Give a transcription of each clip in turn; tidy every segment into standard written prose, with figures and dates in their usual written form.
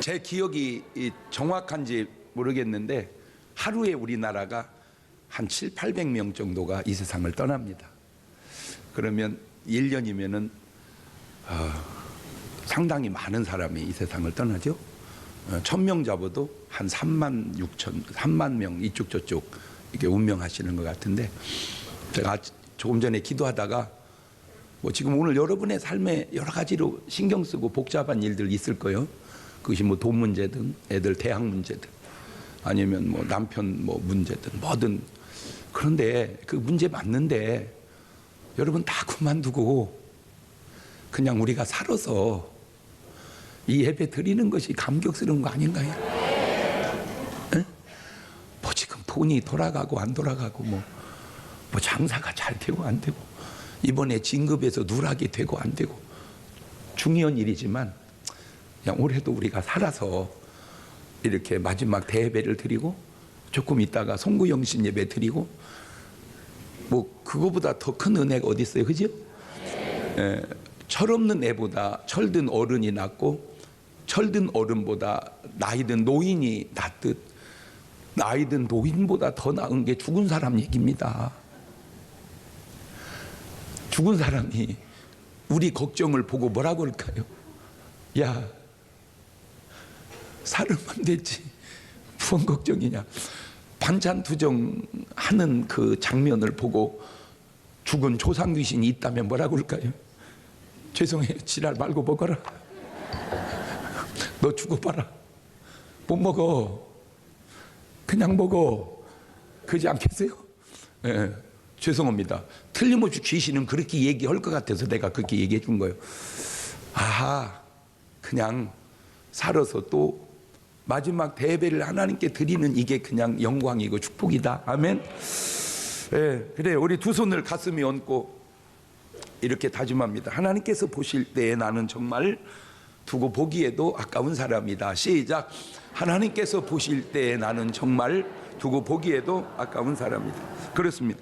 제 기억이 정확한지 모르겠는데 하루에 우리나라가 한 7, 800명 정도가 이 세상을 떠납니다. 그러면 1년이면은 상당히 많은 사람이 이 세상을 떠나죠. 1000명 잡아도 한 3만 6천, 3만 명 이쪽 저쪽 이렇게 운명하시는 것 같은데, 제가 조금 전에 기도하다가 뭐 지금 오늘 여러분의 삶에 여러 가지로 신경 쓰고 복잡한 일들 있을 거예요. 그것이 뭐 돈 문제든 애들 대학 문제든 아니면 뭐 남편 뭐 문제든 뭐든. 그런데 그 문제 맞는데 여러분 다 그만두고 그냥 우리가 살아서 이 예배 드리는 것이 감격스러운 거 아닌가요? 에? 뭐 지금 돈이 돌아가고 안 돌아가고 뭐 장사가 잘 되고 안 되고 이번에 진급에서 누락이 되고 안 되고 중요한 일이지만 그냥 올해도 우리가 살아서 이렇게 마지막 대예배를 드리고 조금 있다가 송구영신 예배 드리고 뭐 그거보다 더 큰 은혜가 어디 있어요, 그죠? 철없는 애보다 철든 어른이 낫고 철든 어른보다 나이든 노인이 낫듯 나이든 노인보다 더 나은 게 죽은 사람 얘기입니다. 죽은 사람이 우리 걱정을 보고 뭐라고 할까요? 야, 살으면 됐지 무슨 걱정이냐. 반찬 투정하는 그 장면을 보고 죽은 조상 귀신이 있다면 뭐라고 할까요? 죄송해요, 지랄 말고 먹어라. 너 죽어봐라. 못 먹어. 그냥 먹어. 그러지 않겠어요? 예, 죄송합니다. 틀림없이 귀신은 그렇게 얘기할 것 같아서 내가 그렇게 얘기해 준 거예요. 아하, 그냥 살아서 또 마지막 대예배를 하나님께 드리는 이게 그냥 영광이고 축복이다. 아멘. 예, 그래, 우리 두 손을 가슴에 얹고 이렇게 다짐합니다. 하나님께서 보실 때에 나는 정말 두고 보기에도 아까운 사람이다. 시작. 하나님께서 보실 때에 나는 정말 두고 보기에도 아까운 사람이다. 그렇습니다.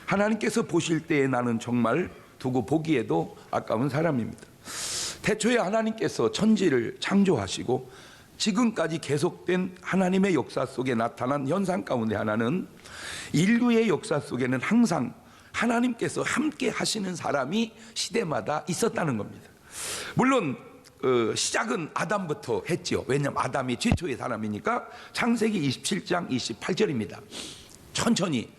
하나님께서 보실 때에 나는 정말 두고 보기에도 아까운 사람입니다. 태초에 하나님께서 천지를 창조하시고 지금까지 계속된 하나님의 역사 속에 나타난 현상 가운데 하나는 인류의 역사 속에는 항상 하나님께서 함께 하시는 사람이 시대마다 있었다는 겁니다. 물론 시작은 아담부터 했죠. 왜냐하면 아담이 최초의 사람이니까. 창세기 27장 28절입니다. 천천히,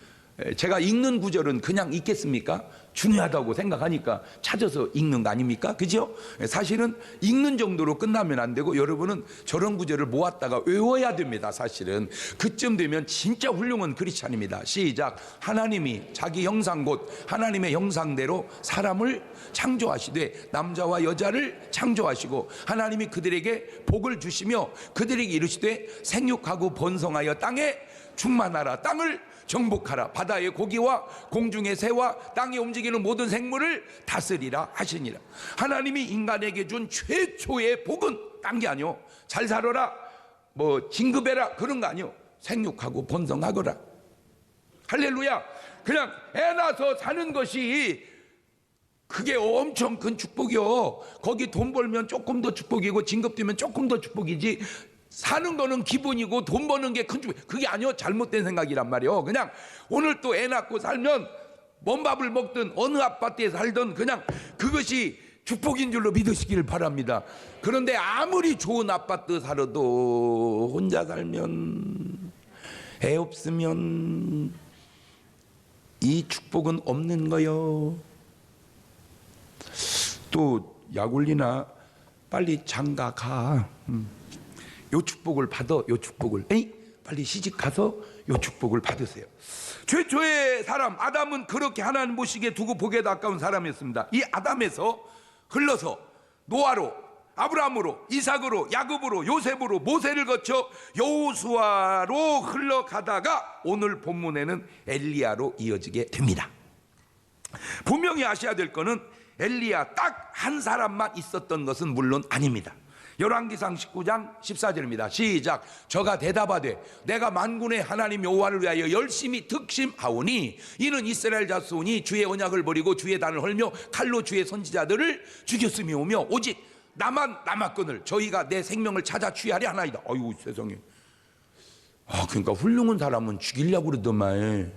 제가 읽는 구절은 그냥 읽겠습니까? 중요하다고 생각하니까 찾아서 읽는 거 아닙니까? 그죠? 사실은 읽는 정도로 끝나면 안 되고 여러분은 저런 구절을 모았다가 외워야 됩니다. 사실은 그쯤 되면 진짜 훌륭한 크리스찬입니다. 시작. 하나님이 자기 형상 곧 하나님의 형상대로 사람을 창조하시되 남자와 여자를 창조하시고 하나님이 그들에게 복을 주시며 그들에게 이르시되 생육하고 번성하여 땅에 충만하라. 땅을 정복하라. 바다의 고기와 공중의 새와 땅에 움직이는 모든 생물을 다스리라 하시니라. 하나님이 인간에게 준 최초의 복은 딴 게 아니요, 잘 살아라, 뭐 진급해라, 그런 거 아니요, 생육하고 번성하거라. 할렐루야. 그냥 애 낳아서 사는 것이 그게 엄청 큰 축복이요. 거기 돈 벌면 조금 더 축복이고 진급되면 조금 더 축복이지, 사는 거는 기본이고 돈 버는 게 큰 축복, 그게 아니요, 잘못된 생각이란 말이요. 그냥 오늘 또 애 낳고 살면 뭔 밥을 먹든 어느 아파트에 살든 그냥 그것이 축복인 줄로 믿으시길 바랍니다. 그런데 아무리 좋은 아파트 살아도 혼자 살면, 애 없으면 이 축복은 없는 거요. 또 약올리나 빨리 장가 가. 요 축복을 받아. 요 축복을. 에이? 빨리 시집 가서 요 축복을 받으세요. 최초의 사람 아담은 그렇게 하나님 보시기에 두고 보기에도 아까운 사람이었습니다. 이 아담에서 흘러서 노아로, 아브라함으로, 이삭으로, 야곱으로, 요셉으로, 모세를 거쳐 여호수아로 흘러가다가 오늘 본문에는 엘리야로 이어지게 됩니다. 분명히 아셔야 될 거는 엘리야 딱 한 사람만 있었던 것은 물론 아닙니다. 열왕기상 19장 14절입니다. 시작. 저가 대답하되 내가 만군의 하나님 여호와를 위하여 열심히 특심하오니 이는 이스라엘 자손이 주의 언약을 버리고 주의 단을 헐며 칼로 주의 선지자들을 죽였음이오며 오직 나만 남았거늘 저희가 내 생명을 찾아 취하리 하나이다. 아이고 세상에. 그러니까 훌륭한 사람은 죽이려고 그러더만.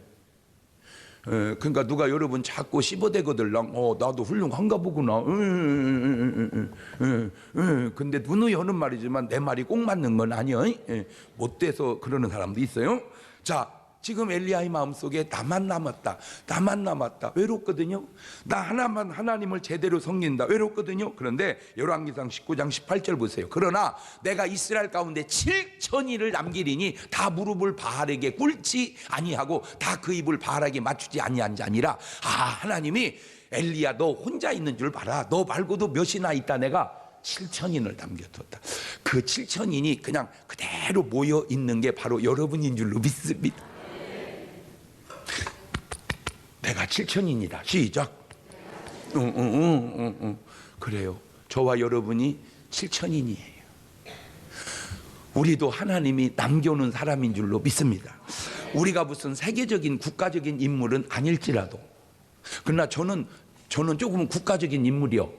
그러니까 누가 여러분 자꾸 씹어대거들랑 나도 훌륭한가 보구나. 근데 누누이 하는 말이지만 내 말이 꼭 맞는 건 아니야. 못돼서 그러는 사람도 있어요. 자, 지금 엘리야의 마음속에 나만 남았다. 나만 남았다. 외롭거든요. 나 하나만 하나님을 제대로 섬긴다. 외롭거든요. 그런데 열왕기상 19장 18절 보세요. 그러나 내가 이스라엘 가운데 7천이를 남기리니 다 무릎을 바알에게 꿇지 아니하고 다 그 입을 바알에게 맞추지 아니한 자니라. 하나님이 엘리야 너 혼자 있는 줄 봐라. 너 말고도 몇이나 있다. 내가 7천인을 남겨뒀다. 그 7천인이 그냥 그대로 모여 있는 게 바로 여러분인 줄로 믿습니다. 내가 7천인이다. 시작. 그래요. 저와 여러분이 7천인이에요. 우리도 하나님이 남겨놓은 사람인 줄로 믿습니다. 우리가 무슨 세계적인 국가적인 인물은 아닐지라도, 그러나 저는 조금은 국가적인 인물이요.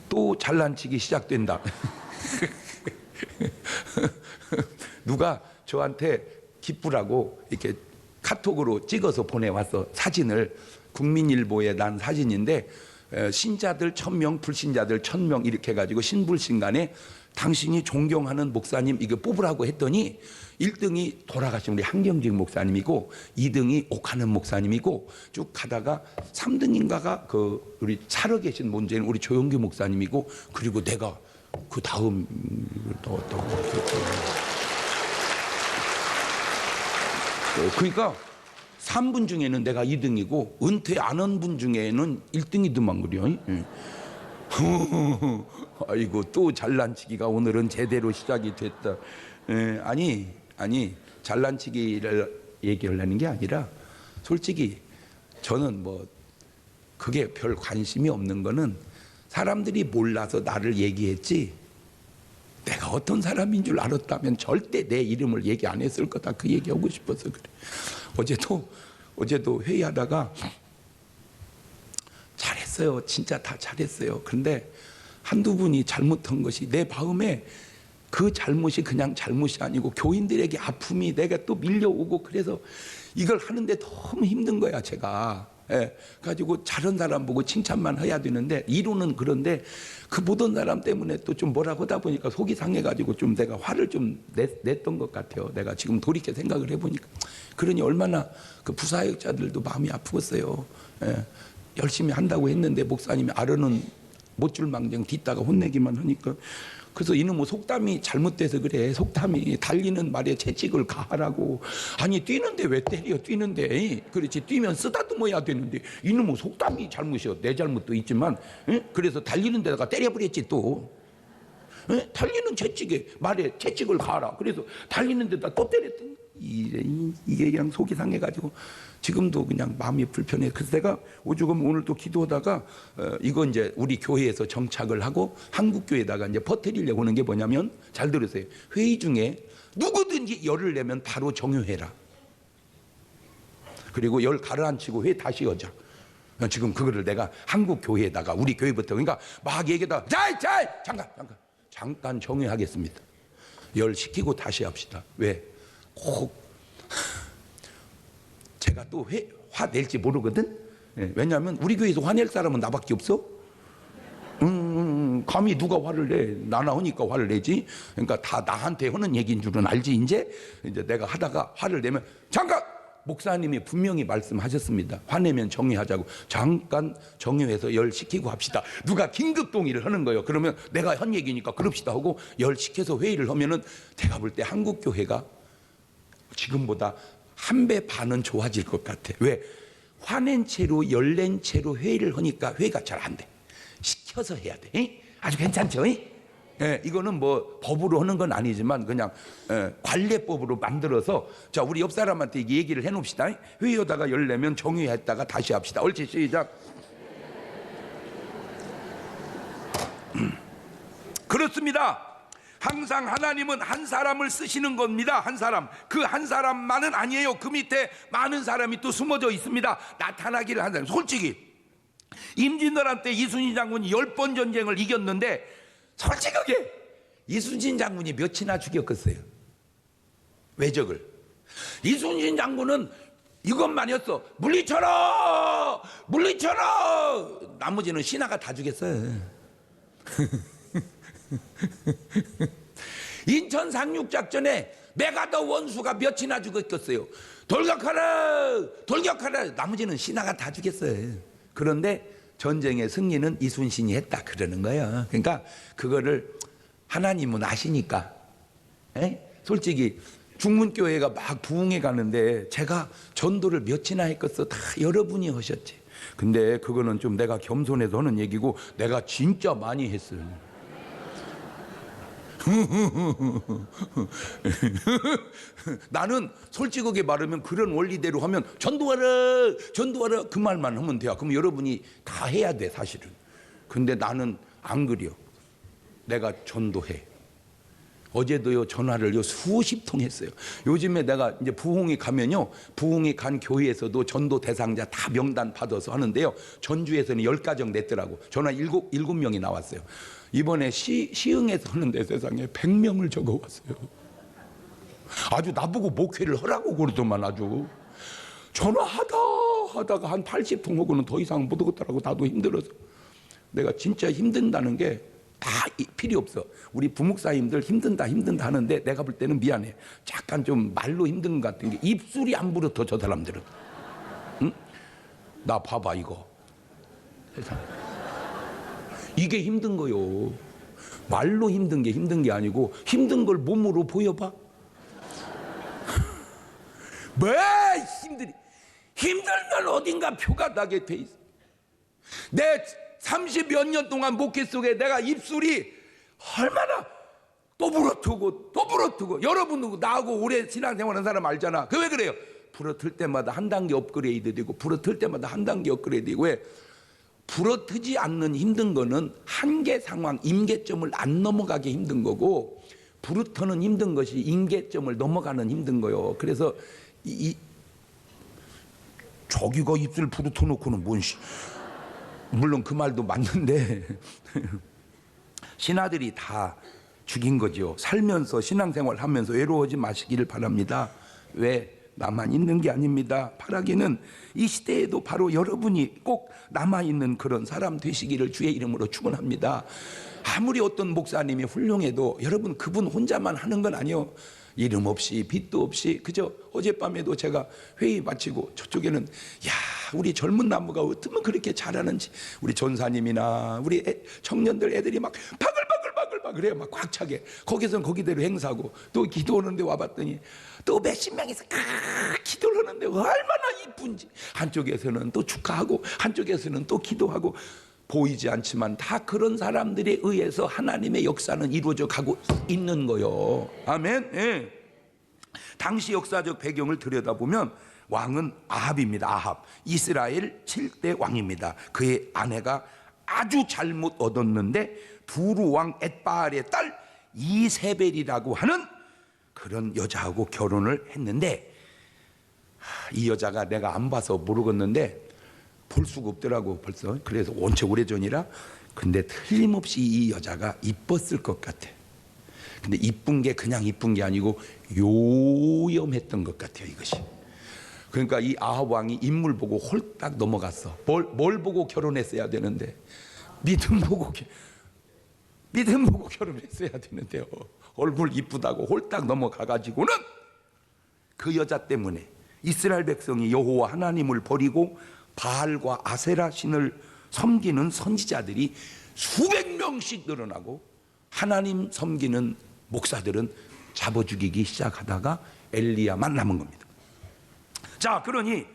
또 잘난치기 시작된다. 누가 저한테 기쁘라고 이렇게 카톡으로 찍어서 보내왔어. 사진을. 국민일보에 난 사진인데 신자들 1000명 불신자들 1000명 이렇게 해가지고 신불신간에 당신이 존경하는 목사님 이거 뽑으라고 했더니 1등이 돌아가신 우리 한경직 목사님이고 2등이 옥하는 목사님이고 쭉 가다가 3등인가가 그 우리 살아 계신 문제는 우리 조영규 목사님이고 그리고 내가 그 다음 그러니까 3분 중에는 내가 2등이고 은퇴 안 한 분 중에는 1등이더만 그래요. 아이고 또 잘난치기가 오늘은 제대로 시작이 됐다. 아니 잘난치기를 얘기하려는 게 아니라 솔직히 저는 뭐 그게 별 관심이 없는 거는 사람들이 몰라서 나를 얘기했지 내가 어떤 사람인 줄 알았다면 절대 내 이름을 얘기 안 했을 거다. 그 얘기하고 싶어서 그래. 어제도 회의하다가 잘했어요. 진짜 다 잘했어요. 그런데 한두 분이 잘못한 것이 내 마음에 그 잘못이 그냥 잘못이 아니고 교인들에게 아픔이 내가 또 밀려오고 그래서 이걸 하는데 너무 힘든 거야 제가. 가지고 잘한 사람 보고 칭찬만 해야 되는데 이론은 그런데 그 모든 사람 때문에 또 좀 뭐라고 하다 보니까 속이 상해가지고 좀 내가 화를 좀 냈던 것 같아요. 내가 지금 돌이켜 생각을 해보니까. 그러니 얼마나 그 부사역자들도 마음이 아프겠어요. 열심히 한다고 했는데 목사님이 알아는 못 줄 망정 뒤따가 혼내기만 하니까. 그래서 이놈의 속담이 잘못돼서 그래. 속담이 달리는 말에 채찍을 가하라고. 아니 뛰는데 왜 때려. 뛰는데 그렇지 뛰면 쓰다듬어야 되는데 이놈의 속담이 잘못이요. 내 잘못도 있지만 그래서 달리는 데다가 때려버렸지 또. 달리는 채찍에 말에 채찍을 가하라. 그래서 달리는 데다 또 때렸던. 이게 그냥 속이 상해가지고 지금도 그냥 마음이 불편해. 그래서 내가 오죽하면 오늘 또 기도하다가 이거 이제 우리 교회에서 정착을 하고 한국 교회에다가 이제 퍼뜨리려고 하는 게 뭐냐면 잘 들으세요. 회의 중에 누구든지 열을 내면 바로 정효해라. 그리고 열 가라앉히고 회의 다시 여자. 지금 그거를 내가 한국 교회에다가 우리 교회부터 그러니까 막 얘기하다가 잠깐 정회하겠습니다. 열 시키고 다시 합시다. 왜? 꼭 제가 또 화 낼지 모르거든. 왜냐하면 우리 교회에서 화낼 사람은 나밖에 없어. 감히 누가 화를 내? 나나 하니까 화를 내지. 그러니까 다 나한테 하는 얘기인 줄은 알지. 이제 내가 하다가 화를 내면 잠깐 목사님이 분명히 말씀하셨습니다. 화내면 정의하자고. 잠깐 정의해서 열 시키고 합시다. 누가 긴급 동의를 하는 거예요. 그러면 내가 한 얘기니까 그럽시다 하고 열 시켜서 회의를 하면은 제가 볼 때 한국 교회가 지금보다 한 배 반은 좋아질 것 같아. 왜? 화낸 채로 열낸 채로 회의를 하니까 회의가 잘 안 돼. 시켜서 해야 돼. 아주 괜찮죠? 이거는 뭐 법으로 하는 건 아니지만 그냥 관례법으로 만들어서 자 우리 옆 사람한테 얘기를 해놓읍시다. 회의하다가 열내면 정의했다가 다시 합시다. 옳지? 시작. 그렇습니다. 항상 하나님은 한 사람을 쓰시는 겁니다. 한 사람. 그 한 사람만은 아니에요. 그 밑에 많은 사람이 또 숨어져 있습니다. 나타나기를 한 사람. 솔직히 임진왜란 때 이순신 장군이 10번 전쟁을 이겼는데 솔직하게 이순신 장군이 몇이나 죽였겠어요? 왜적을. 이순신 장군은 이것만이었어. 물리쳐라! 물리쳐라! 나머지는 신하가 다 죽였어요. 인천 상륙작전에 메가더 원수가 몇이나 죽었겠어요? 돌격하라! 돌격하라! 나머지는 신하가 다 죽였어요. 그런데 전쟁의 승리는 이순신이 했다 그러는 거예요. 그러니까 그거를 하나님은 아시니까. 솔직히 중문교회가 막 부흥해 가는데 제가 전도를 몇이나 했겠어? 다 여러분이 하셨지. 근데 그거는 좀 내가 겸손해서 하는 얘기고 내가 진짜 많이 했어요. 나는 솔직하게 말하면 그런 원리대로 하면 전도하라 전도하라 그 말만 하면 돼요. 그럼 여러분이 다 해야 돼 사실은. 근데 나는 안 그려. 내가 전도해. 어제도요 전화를요 수십 통 했어요. 요즘에 내가 이제 부흥이 가면요, 부흥이 간 교회에서도 전도 대상자 다 명단 받아서 하는데요, 전주에서는 10가정 냈더라고. 전화 7명이 나왔어요. 이번에 시흥에서 하는데 세상에 100명을 적어왔어요. 아주 나보고 목회를 하라고 그러더만. 아주 전화하다가 한 80통 하고는 더 이상 못 하겠더라고. 나도 힘들어서. 내가 진짜 힘든다는 게 다 필요 없어. 우리 부목사님들 힘든다 하는데 내가 볼 때는 미안해. 약간 좀 말로 힘든 것 같은 게 입술이 안 부르터 저 사람들은. 응? 나 봐봐 이거. 세상. 이게 힘든 거요. 말로 힘든 게 아니고 힘든 걸 몸으로 보여봐. 뭐 힘들면 어딘가 표가 나게 돼 있어. 내 30몇 년 동안 목회 속에 내가 입술이 얼마나 또 부러뜨고 여러분 나하고 오래 신앙생활하는 사람 알잖아. 그 왜 그래요? 부러뜨릴 때마다 한 단계 업그레이드 되고 부러뜨릴 때마다 한 단계 업그레이드 되고. 왜? 부러뜨지 않는 힘든 거는 한계 상황 임계점을 안 넘어가게 힘든 거고, 부르터는 힘든 것이 임계점을 넘어가는 힘든 거요. 그래서 저기가 입술 부르터 놓고는 뭔 물론 그 말도 맞는데 신하들이 다 죽인 거죠. 살면서 신앙생활 하면서 외로워하지 마시기를 바랍니다. 왜? 나만 있는 게 아닙니다. 바라기는 이 시대에도 바로 여러분이 꼭 남아있는 그런 사람 되시기를 주의 이름으로 축원합니다. 아무리 어떤 목사님이 훌륭해도 여러분 그분 혼자만 하는 건 아니요. 이름 없이 빛도 없이. 그저 어젯밤에도 제가 회의 마치고 저쪽에는 야 우리 젊은 나무가 어쩌면 그렇게 잘하는지, 우리 전사님이나 우리 청년들 애들이 막 바글바글 해요. 막 꽉 차게. 거기서는 거기대로 행사하고 또 기도하는데 와봤더니 또 몇십 명이서 기도를 하는데 얼마나 이쁜지. 한쪽에서는 또 축하하고 한쪽에서는 또 기도하고. 보이지 않지만 다 그런 사람들에 의해서 하나님의 역사는 이루어져 가고 있는 거요. 아멘. 예. 당시 역사적 배경을 들여다보면 왕은 아합입니다. 아합. 이스라엘 7대 왕입니다. 그의 아내가 아주 잘못 얻었는데 두루 왕 엣바알의 딸 이세벨이라고 하는 그런 여자하고 결혼을 했는데, 이 여자가 내가 안 봐서 모르겠는데 볼 수가 없더라고 벌써. 그래서 원체 오래전이라. 근데 틀림없이 이 여자가 이뻤을 것 같아. 근데 이쁜 게 그냥 이쁜 게 아니고 요염했던 것 같아요 이것이. 그러니까 이 아합 왕이 인물 보고 홀딱 넘어갔어. 뭘 보고 결혼했어야 되는데 믿음 보고 결혼했어야 되는데요. 얼굴 이쁘다고 홀딱 넘어가가지고는 그 여자 때문에 이스라엘 백성이 여호와 하나님을 버리고 바알과 아세라 신을 섬기는 선지자들이 수백 명씩 늘어나고 하나님 섬기는 목사들은 잡아 죽이기 시작하다가 엘리야만 남은 겁니다. 자, 그러니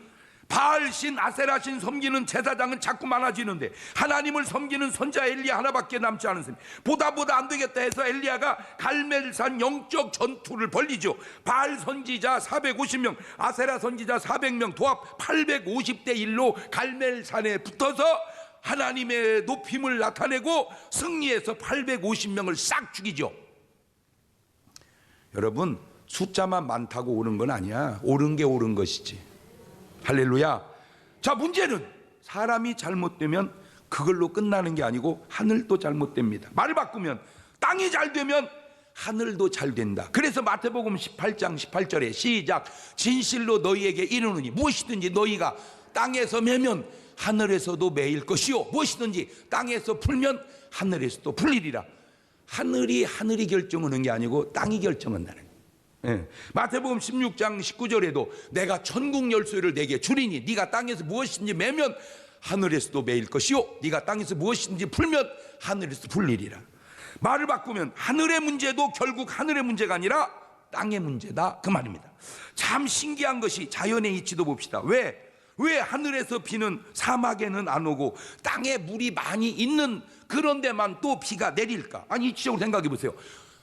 바알신 아세라신 섬기는 제사장은 자꾸 많아지는데 하나님을 섬기는 선자 엘리야 하나밖에 남지 않았습니다. 보다 안 되겠다 해서 엘리야가 갈멜산 영적 전투를 벌리죠. 바알 선지자 450명, 아세라 선지자 400명, 도합 850대 1로 갈멜산에 붙어서 하나님의 높임을 나타내고 승리해서 850명을 싹 죽이죠. 여러분, 숫자만 많다고 오른 건 아니야. 옳은 게 옳은 것이지. 할렐루야. 자, 문제는 사람이 잘못되면 그걸로 끝나는 게 아니고 하늘도 잘못됩니다. 말을 바꾸면 땅이 잘 되면 하늘도 잘 된다. 그래서 마태복음 18장 18절에 시작. 진실로 너희에게 이르노니 무엇이든지 너희가 땅에서 매면 하늘에서도 매일 것이요 무엇이든지 땅에서 풀면 하늘에서도 풀리리라. 하늘이 결정하는 게 아니고 땅이 결정한다는 거예요. 예. 마태복음 16장 19절에도 내가 천국 열쇠를 내게 주리니 네가 땅에서 무엇이든지 매면 하늘에서도 매일 것이요 네가 땅에서 무엇이든지 풀면 하늘에서 풀리리라. 말을 바꾸면 하늘의 문제도 결국 하늘의 문제가 아니라 땅의 문제다 그 말입니다. 참 신기한 것이 자연의 이치도 봅시다. 왜 하늘에서 비는 사막에는 안 오고 땅에 물이 많이 있는 그런 데만 또 비가 내릴까? 아니 이치적으로 생각해 보세요.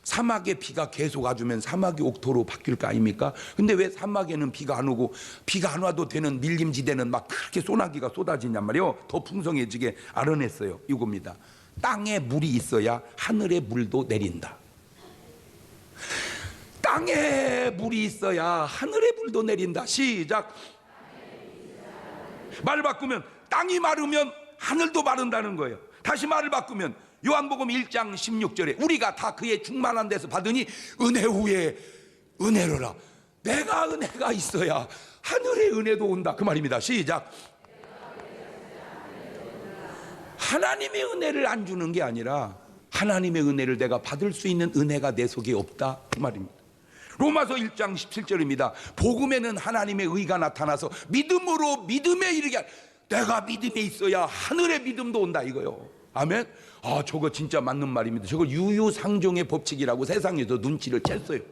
사막에 비가 계속 와주면 사막이 옥토로 바뀔 거 아닙니까? 근데 왜 사막에는 비가 안 오고 비가 안 와도 되는 밀림지대는 막 그렇게 소나기가 쏟아지냔 말이에요. 더 풍성해지게 알아냈어요. 이겁니다. 땅에 물이 있어야 하늘에 물도 내린다. 땅에 물이 있어야 하늘에 물도 내린다. 시작. 말을 바꾸면 땅이 마르면 하늘도 마른다는 거예요. 다시 말을 바꾸면 요한복음 1장 16절에 우리가 다 그의 충만한 데서 받으니 은혜 후에 은혜로라. 내가 은혜가 있어야 하늘의 은혜도 온다 그 말입니다. 시작. 하나님의 은혜를 안 주는 게 아니라 하나님의 은혜를 내가 받을 수 있는 은혜가 내 속에 없다 그 말입니다. 로마서 1장 17절입니다. 복음에는 하나님의 의가 나타나서 믿음으로 믿음에 이르게 내가 믿음에 있어야 하늘의 믿음도 온다 이거요. 아멘. 아 저거 진짜 맞는 말입니다. 저거 유유상종의 법칙이라고 세상에서 눈치를 챘어요.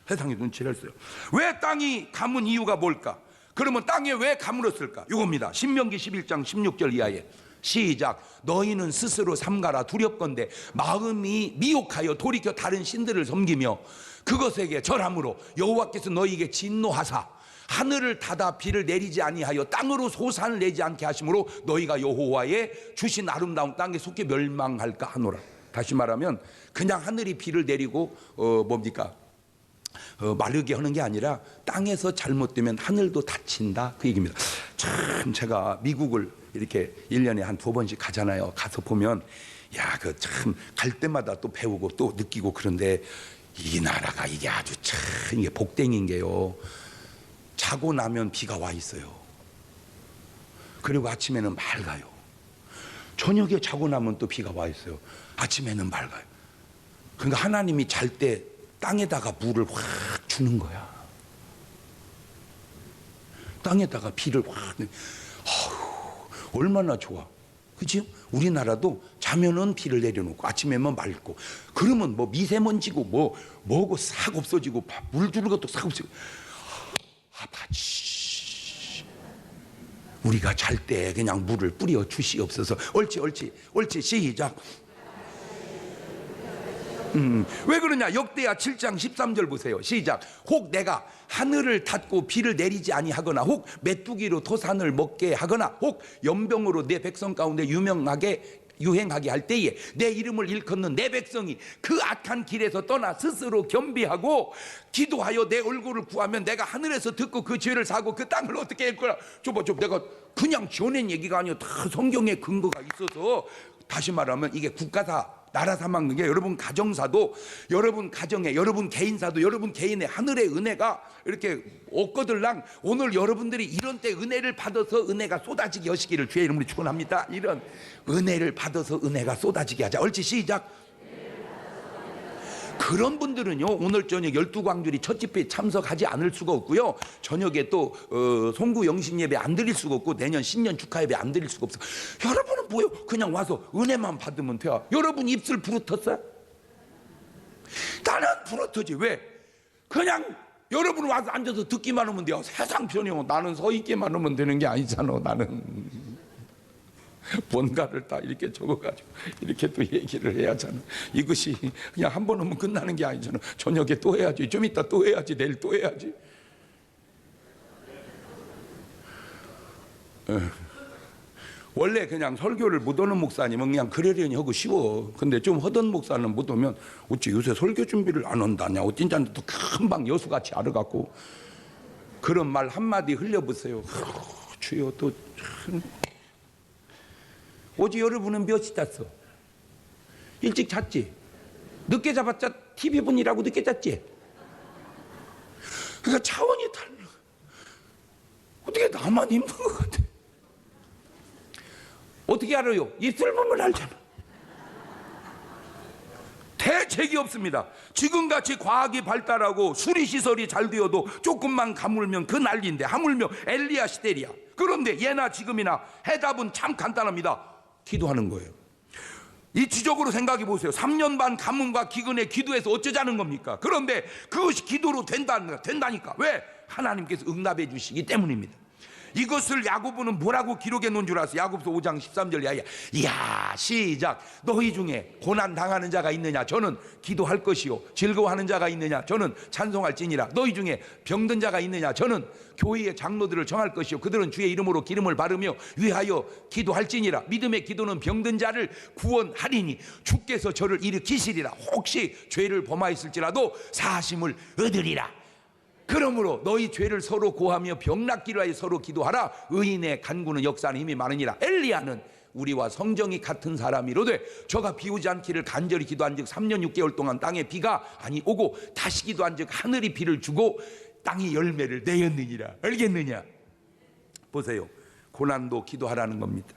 세상에 눈치를 챘어요. 왜 땅이 가문 이유가 뭘까? 그러면 땅에 왜 가물었을까? 이겁니다. 신명기 11장 16절 이하에 시작. 너희는 스스로 삼가라 두렵건대 마음이 미혹하여 돌이켜 다른 신들을 섬기며 그것에게 절함으로 여호와께서 너희에게 진노하사 하늘을 닫아 비를 내리지 아니하여 땅으로 소산을 내지 않게 하심으로 너희가 여호와의 주신 아름다운 땅에 속해 멸망할까 하노라. 다시 말하면 그냥 하늘이 비를 내리고 마르게 하는 게 아니라 땅에서 잘못되면 하늘도 닫힌다 그 얘기입니다. 참 제가 미국을 이렇게 1년에 한 2번씩 가잖아요. 가서 보면 야 그 참 갈 때마다 또 배우고 또 느끼고 그런데 이 나라가 이게 아주 참 이게 복댕인 게요. 자고 나면 비가 와 있어요. 그리고 아침에는 맑아요. 저녁에 자고 나면 또 비가 와 있어요. 아침에는 맑아요. 그러니까 하나님이 잘 때 땅에다가 물을 확 주는 거야. 땅에다가 비를 확. 얼마나 좋아. 그치? 우리나라도 자면은 비를 내려놓고 아침에만 맑고 그러면 뭐 미세먼지고 뭐고 싹 없어지고 물 주는 것도 싹 없어지고 아파치. 우리가 잘 때 그냥 물을 뿌려 주시옵소서. 옳지 시작. 왜 그러냐? 역대하 7장 13절 보세요. 시작. 혹 내가 하늘을 닫고 비를 내리지 아니하거나 혹 메뚜기로 토산을 먹게 하거나 혹 연병으로 내 백성 가운데 유행하게 할 때에 내 이름을 일컫는 내 백성이 그 악한 길에서 떠나 스스로 겸비하고 기도하여 내 얼굴을 구하면 내가 하늘에서 듣고 그 죄를 사고 그 땅을 어떻게 할 거야. 좀 내가 그냥 지어낸 얘기가 아니고 다 성경에 근거가 있어서 다시 말하면 이게 국가사 나라사 막는 게 여러분 가정사도 여러분 가정에 여러분 개인사도 여러분 개인의 하늘의 은혜가 이렇게 없거들랑 오늘 여러분들이 이런 때 은혜를 받아서 은혜가 쏟아지게 하시기를 주의 이름으로 축원합니다. 이런 은혜를 받아서 은혜가 쏟아지게 하자. 옳지 시작. 그런 분들은요 오늘 저녁 12광주리 첫 집회에 참석하지 않을 수가 없고요 저녁에 또 송구 영신 예배 안 드릴 수가 없고 내년 신년 축하 예배 안 드릴 수가 없어. 여러분은 뭐요? 그냥 와서 은혜만 받으면 돼요. 여러분 입술 부르텄어요? 나는 부르트지. 왜? 그냥 여러분 와서 앉아서 듣기만 하면 돼요. 세상 편이요. 나는 서 있기만 하면 되는 게 아니잖아. 나는 뭔가를 다 이렇게 적어가지고 이렇게 또 얘기를 해야 하잖아. 이것이 그냥 한 번 하면 끝나는 게 아니잖아. 저녁에 또 해야지, 좀 이따 또 해야지, 내일 또 해야지. 원래 그냥 설교를 못 오는 목사님은 그냥 그러려니 하고 쉬워. 근데 좀 하던 목사는 못 오면 어찌 요새 설교 준비를 안 한다냐 어쩐지 또 금방 여수같이 알아갖고 그런 말 한마디 흘려보세요. 주여 또 어제 여러분은 몇 시 잤어? 일찍 잤지? 늦게 잡았자 TV 분이라고 늦게 잤지? 그러니까 차원이 달라. 어떻게 나만 힘든 것 같아? 어떻게 알아요? 입술 보면 알잖아. 대책이 없습니다. 지금같이 과학이 발달하고 수리시설이 잘 되어도 조금만 가물면 그 난리인데, 하물며 엘리야 시대리야. 그런데 예나 지금이나 해답은 참 간단합니다. 기도하는 거예요. 이치적으로 생각해 보세요. 3년 반 가뭄과 기근에 기도해서 어쩌자는 겁니까? 그런데 그것이 기도로 된다니까. 왜? 하나님께서 응답해 주시기 때문입니다. 이것을 야고보는 뭐라고 기록해 놓은 줄 아세요? 야고보서 5장 13절 이야 시작. 너희 중에 고난 당하는 자가 있느냐? 저는 기도할 것이요. 즐거워하는 자가 있느냐? 저는 찬송할지니라. 너희 중에 병든 자가 있느냐? 저는 교회의 장로들을 정할 것이요. 그들은 주의 이름으로 기름을 바르며 위하여 기도할지니라. 믿음의 기도는 병든 자를 구원하리니 주께서 저를 일으키시리라. 혹시 죄를 범하였을지라도 사하심을 얻으리라. 그러므로 너희 죄를 서로 고하며 병낫기를 하여 서로 기도하라. 의인의 간구는 역사하는 힘이 많으니라. 엘리야는 우리와 성정이 같은 사람이로되 저가 비오지 않기를 간절히 기도한즉 3년 6개월 동안 땅에 비가 아니 오고 다시 기도한즉 하늘이 비를 주고 땅이 열매를 내었느니라. 알겠느냐? 보세요. 고난도 기도하라는 겁니다.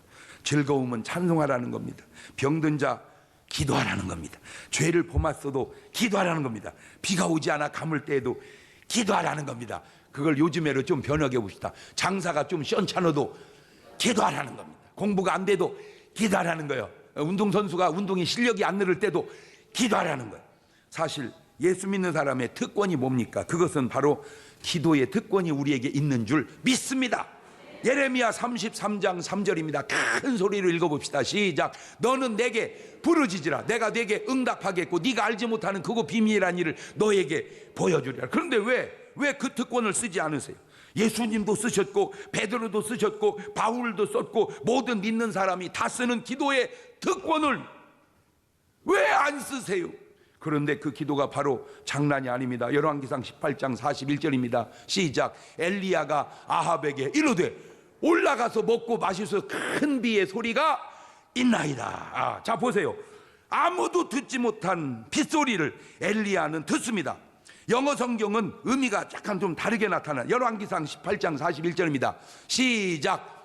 즐거움은 찬송하라는 겁니다. 병든 자 기도하라는 겁니다. 죄를 범했어도 기도하라는 겁니다. 비가 오지 않아 가물 때에도 기도하라는 겁니다. 그걸 요즘에로 좀 변형해 봅시다. 장사가 좀 시원찮아도 기도하라는 겁니다. 공부가 안 돼도 기도하라는 거예요. 운동선수가 운동이 실력이 안 늘을 때도 기도하라는 거예요. 사실 예수 믿는 사람의 특권이 뭡니까? 그것은 바로 기도의 특권이 우리에게 있는 줄 믿습니다. 예레미야 33장 3절입니다. 큰 소리로 읽어봅시다. 시작. 너는 내게 부르짖으라. 내가 내게 응답하겠고 네가 알지 못하는 그거 비밀이란 일을 너에게 보여주리라. 그런데 왜 그 특권을 쓰지 않으세요? 예수님도 쓰셨고 베드로도 쓰셨고 바울도 썼고 모든 믿는 사람이 다 쓰는 기도의 특권을 왜 안 쓰세요? 그런데 그 기도가 바로 장난이 아닙니다. 열왕기상 18장 41절입니다. 시작. 엘리야가 아합에게 이르되 올라가서 먹고 마시소 큰 비의 소리가 있나이다. 자 보세요. 아무도 듣지 못한 빗소리를 엘리야는 듣습니다. 영어 성경은 의미가 약간 좀 다르게 나타나. 열왕기상 18장 41절입니다. 시작.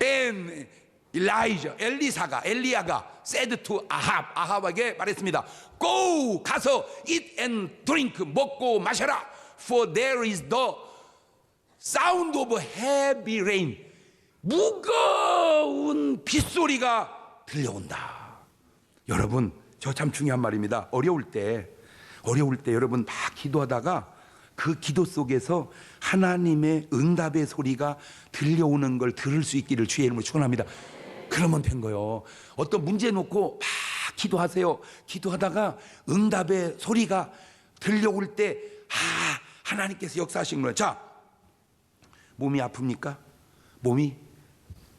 And 엘리야가 said to 아합에게 말했습니다. Go, 가서 eat and drink, 먹고 마셔라. For there is the sound of heavy rain. 무거운 빗소리가 들려온다. 여러분, 저 참 중요한 말입니다. 어려울 때 여러분 막 기도하다가 그 기도 속에서 하나님의 응답의 소리가 들려오는 걸 들을 수 있기를 주의 이름으로 축원합니다. 그러면 된 거예요. 어떤 문제 놓고 막 기도하세요. 기도하다가 응답의 소리가 들려올 때 하나님께서 역사하신 거예요. 자, 몸이 아픕니까? 몸이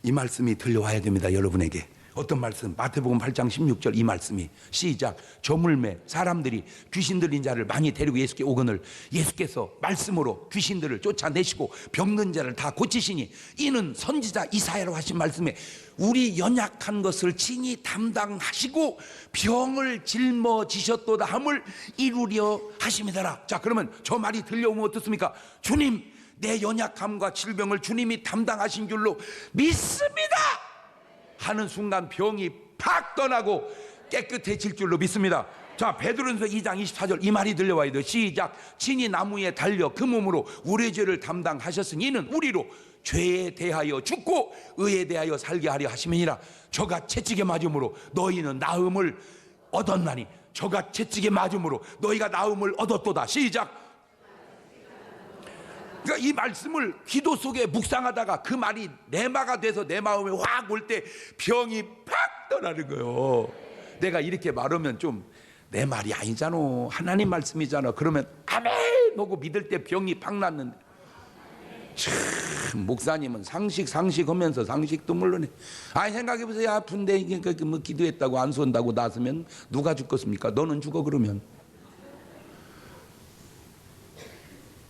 이 말씀이 들려와야 됩니다. 여러분에게. 어떤 말씀? 마태복음 8장 16절 이 말씀이 시작. 저물매 사람들이 귀신 들린 자를 많이 데리고 예수께 오거늘 예수께서 말씀으로 귀신들을 쫓아내시고 병든 자를 다 고치시니 이는 선지자 이사야로 하신 말씀에 우리 연약한 것을 친히 담당하시고 병을 짊어지셨도다 함을 이루려 하심이더라. 자, 그러면 저 말이 들려오면 어떻습니까? 주님, 내 연약함과 질병을 주님이 담당하신 줄로 믿습니다 하는 순간 병이 팍 떠나고 깨끗해질 줄로 믿습니다. 자, 베드로전서 2장 24절 이 말이 들려와야 돼요. 시작. 친히 나무에 달려 그 몸으로 우리의 죄를 담당하셨으니 이는 우리로 죄에 대하여 죽고 의에 대하여 살게 하려 하심이니라. 저가 채찍에 맞음으로 너희는 나음을 얻었나니 저가 채찍에 맞음으로 너희가 나음을 얻었도다. 시작. 그러니까 이 말씀을 기도 속에 묵상하다가 그 말이 내마가 돼서 내 마음에 확 올 때 병이 팍 떠나는 거예요. 내가 이렇게 말하면 좀 내 말이 아니잖아, 하나님 말씀이잖아. 그러면 아멘 하고 믿을 때 병이 팍 났는데 참 목사님은 상식 하면서 상식도 물론에 아니 생각해보세요. 아픈데 이게 뭐 기도했다고 안 쏜다고 나서면 누가 죽겠습니까? 너는 죽어. 그러면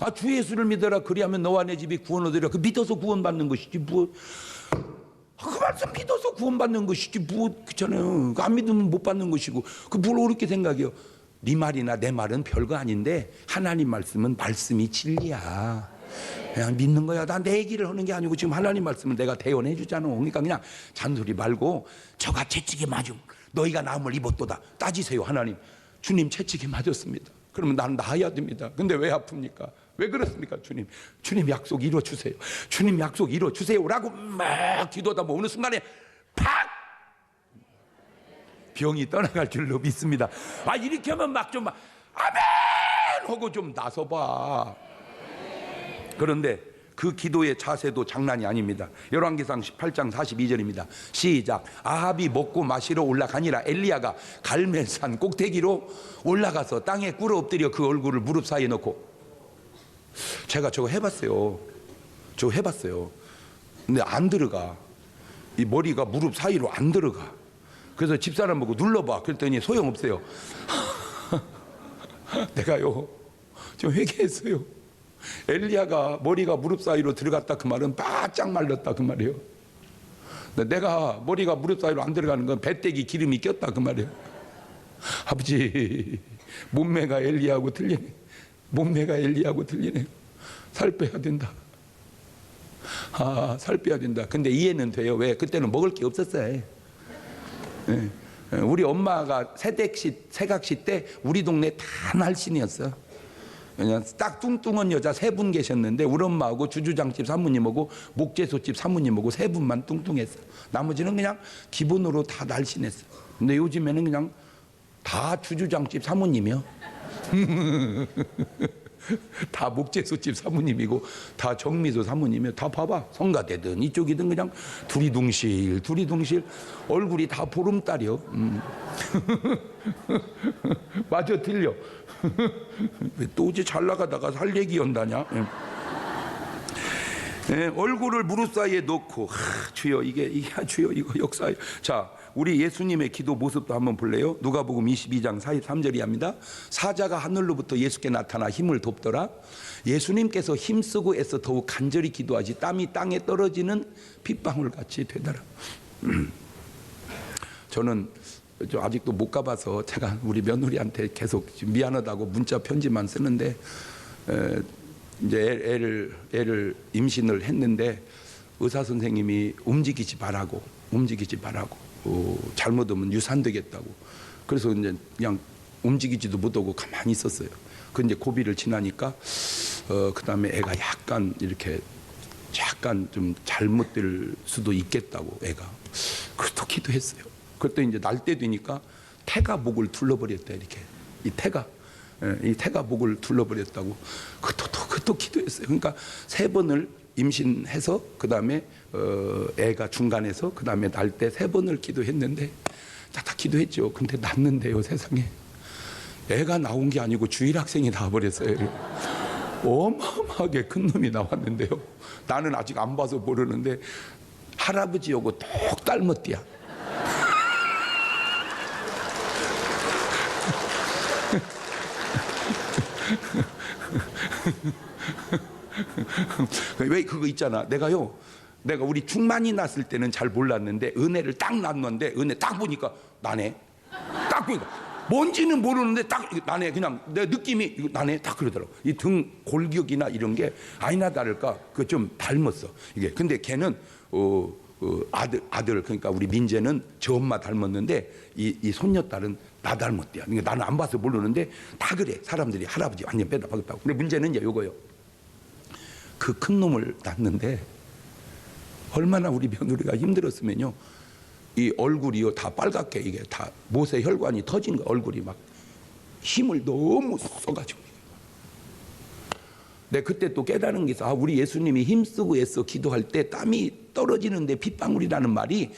아, 주 예수를 믿어라. 그리하면 너와 내 집이 구원 얻으리라. 그 믿어서 구원받는 것이지 뭐. 그 말씀 믿어서 구원받는 것이지 뭐. 그렇잖아요. 안 믿으면 못 받는 것이고. 그 뭘 그렇게 생각해요. 네 말이나 내 말은 별거 아닌데 하나님 말씀은 말씀이 진리야. 그냥 믿는 거야. 나 내 얘기를 하는 게 아니고 지금 하나님 말씀을 내가 대언해 주잖아. 그러니까 그냥 잔소리 말고 저가 채찍에 맞음 너희가 나음을 입었도다. 따지세요. 하나님, 주님 채찍에 맞았습니다. 그러면 나는 나아야 됩니다. 근데 왜 아픕니까? 왜 그렇습니까? 주님 약속 이뤄주세요. 주님 약속 이뤄주세요 라고 막 기도하다 보면 어느 순간에 팍 병이 떠나갈 줄로 믿습니다. 아, 이렇게 하면 막 좀 아멘 하고 좀 나서봐. 그런데 그 기도의 자세도 장난이 아닙니다. 열왕기상 18장 42절입니다. 시작. 아합이 먹고 마시러 올라가니라. 엘리야가 갈멜산 꼭대기로 올라가서 땅에 꿇어 엎드려 그 얼굴을 무릎 사이에 넣고. 제가 저거 해봤어요. 근데 안 들어가. 이 머리가 무릎 사이로 안 들어가. 그래서 집사람 보고 눌러봐. 그랬더니 소용없어요. 내가요 좀 회개했어요. 엘리야가 머리가 무릎 사이로 들어갔다 그 말은 바짝 말랐다 그 말이에요. 내가 머리가 무릎 사이로 안 들어가는 건 배때기 기름이 꼈다 그 말이에요. 아버지, 몸매가 엘리야하고 틀리네. 살 빼야 된다. 살 빼야 된다. 근데 이해는 돼요. 왜? 그때는 먹을 게 없었어요. 네. 우리 엄마가 새각시 때 우리 동네 다 날씬이었어. 그냥 딱 뚱뚱한 여자 3분 계셨는데 우리 엄마하고 주주장집 사모님하고 목재소집 사모님하고 3분만 뚱뚱했어. 나머지는 그냥 기본으로 다 날씬했어. 근데 요즘에는 그냥 다 주주장집 사모님이요. 다 목재소집 사모님이고 다 정미소 사모님이요. 다 봐봐. 성가대든 이쪽이든 그냥 두리둥실 얼굴이 다 보름달이요. 맞아, 틀려. 왜 또 어제 잘 나가다가 살 얘기 연다냐? 얼굴을 무릎 사이에 놓고 주여 이게 주여 이거 역사예요. 자, 우리 예수님의 기도 모습도 한번 볼래요? 누가복음 22장 43절이 합니다. 사자가 하늘로부터 예수께 나타나 힘을 돕더라. 예수님께서 힘쓰고 애써 더욱 간절히 기도하지 땀이 땅에 떨어지는 핏방울 같이 되더라. 저는 아직도 못 가봐서 제가 우리 며느리한테 계속 미안하다고 문자 편지만 쓰는데 이제 애를 임신을 했는데 의사 선생님이 움직이지 말라고 잘못하면 유산되겠다고. 그래서 이제 그냥 움직이지도 못하고 가만히 있었어요. 그 이제 고비를 지나니까 그 다음에 애가 약간 좀 잘못될 수도 있겠다고 애가. 그래서 또 기도했어요. 그때 이제 날 때 되니까 태가 목을 둘러버렸다 이렇게. 이 태가 목을 둘러버렸다고. 그것도 기도했어요. 그러니까 3번을 임신해서 그 다음에 애가 중간에서 그 다음에 날 때 3번을 기도했는데 다 기도했죠. 근데 낳는데요, 세상에 애가 나온 게 아니고 주일 학생이 나와버렸어요. 어마어마하게 큰 놈이 나왔는데요. 나는 아직 안 봐서 모르는데 할아버지하고 똑 닮았디야. 왜 그거 있잖아. 내가 우리 중만이 났을 때는 잘 몰랐는데 은혜를 딱 낳았는데 은혜 딱 보니까 나네. 딱 보니까 뭔지는 모르는데 딱 나네. 그냥 내 느낌이 이거 나네. 딱 그러더라고. 이 등 골격이나 이런 게 아니나 다를까 그 좀 닮았어 이게. 근데 걔는 아들 그러니까 우리 민재는 저 엄마 닮았는데 이 손녀딸은 나 닮았대요. 그러니까 나는 안 봐서 모르는데 다 그래. 사람들이 할아버지 완전 빼다 박았다고. 근데 문제는 이제 요거요. 그 큰 놈을 낳는데 얼마나 우리 며느리가 힘들었으면요. 이 얼굴이요 다 빨갛게 이게 다 못의 혈관이 터진 거. 얼굴이 막 힘을 너무 써가지고. 내 그때 또 깨달은 게 있어. 우리 예수님이 힘쓰고 애써 기도할 때 땀이 떨어지는데 핏방울이라는 말이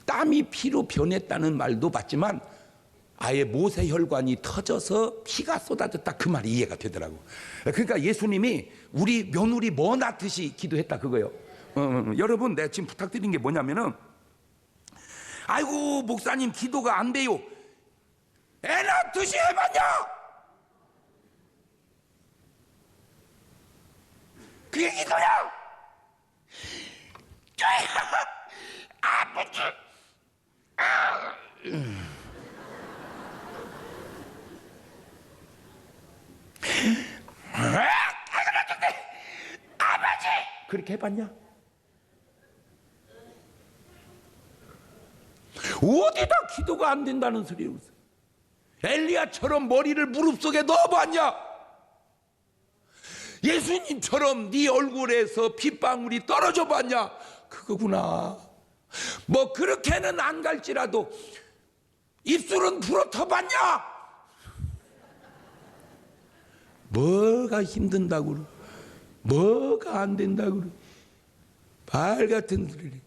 땀이 피로 변했다는 말도 맞지만 아예 모세 혈관이 터져서 피가 쏟아졌다 그 말이 이해가 되더라고. 그러니까 예수님이 우리 며느리 뭐 낳듯이 기도했다 그거예요. 여러분 내가 지금 부탁드린 게 뭐냐면은 아이고 목사님 기도가 안 돼요. 애 낳듯이 해봤냐? 그게 기도야. 아버지. 아버지. 그렇게 해봤냐? 어디다 기도가 안 된다는 소리를 웃어. 엘리야처럼 머리를 무릎 속에 넣어봤냐? 예수님처럼 네 얼굴에서 핏방울이 떨어져 봤냐? 그거구나. 뭐 그렇게는 안 갈지라도 입술은 불어터 봤냐? 뭐가 힘든다고 그러, 뭐가 안 된다고 그러, 말 같은 소리를.